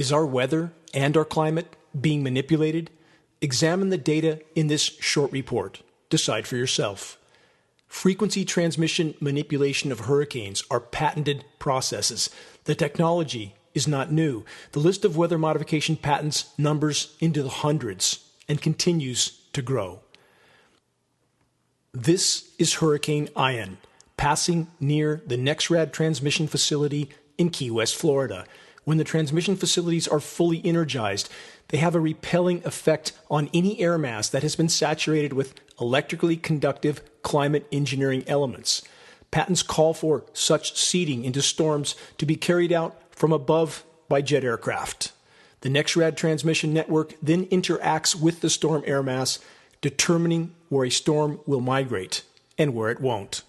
Is our weather and our climate being manipulated? Examine the data in this short report. Decide for yourself. Frequency transmission manipulation of hurricanes are patented processes. The technology is not new. The list of weather modification patents numbers into the hundreds and continues to grow. This is Hurricane Ian, passing near the NexRad transmission facility in Key West, Florida. When the transmission facilities are fully energized, they have a repelling effect on any air mass that has been saturated with electrically conductive climate engineering elements. Patents call for such seeding into storms to be carried out from above by jet aircraft. The NexRad transmission network then interacts with the storm air mass, determining where a storm will migrate and where it won't.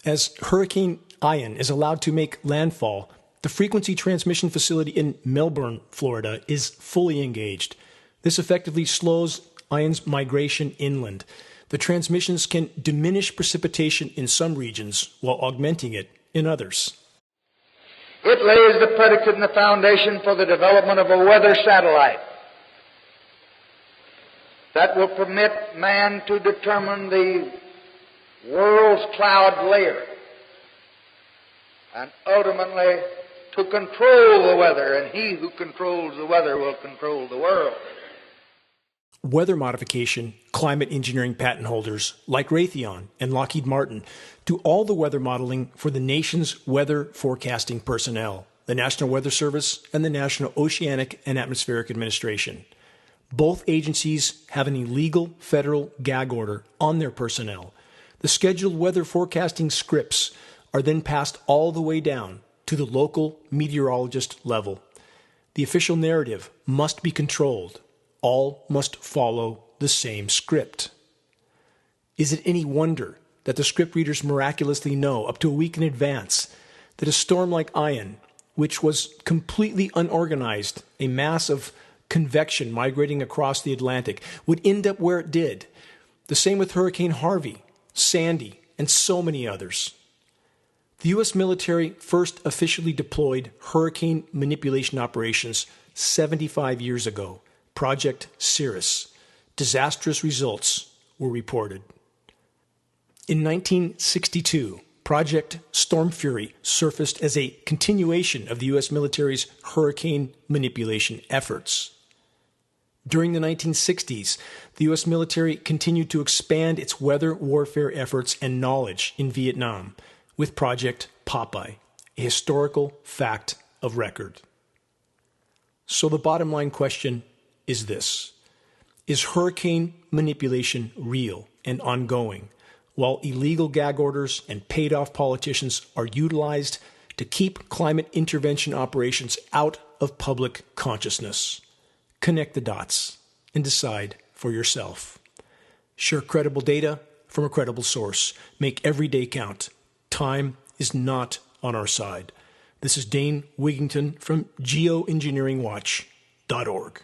As Hurricane Ian is allowed to make landfall, the frequency transmission facility in Melbourne, Florida, is fully engaged. This effectively slows Ian's migration inland. The transmissions can diminish precipitation in some regions while augmenting it in others. It lays the predicate and the foundation for the development of a weather satellite that will permit man to determine the world's cloud layer and ultimately to control the weather, and he who controls the weather will control the world. Weather modification, climate engineering patent holders like Raytheon and Lockheed Martin do all the weather modeling for the nation's weather forecasting personnel, the National Weather Service and the National Oceanic and Atmospheric Administration. Both agencies have an illegal federal gag order on their personnel. The scheduled weather forecasting scripts are then passed all the way down to the local meteorologist level. The official narrative must be controlled. All must follow the same script. Is it any wonder that the script readers miraculously know up to a week in advance that a storm like Ian, which was completely unorganized, a mass of convection migrating across the Atlantic, would end up where it did? The same with Hurricane Harvey, Sandy, and so many others. The U.S. military first officially deployed hurricane manipulation operations 75 years ago, Project Cirrus. Disastrous results were reported. In 1962, Project Storm Fury surfaced as a continuation of the U.S. military's hurricane manipulation efforts. During the 1960s, the U.S. military continued to expand its weather warfare efforts and knowledge in Vietnam with Project Popeye, a historical fact of record. So the bottom line question is this: is hurricane manipulation real and ongoing, while illegal gag orders and paid-off politicians are utilized to keep climate intervention operations out of public consciousness? Connect the dots and decide for yourself. Share credible data from a credible source. Make every day count. Time is not on our side. This is Dane Wigington from geoengineeringwatch.org.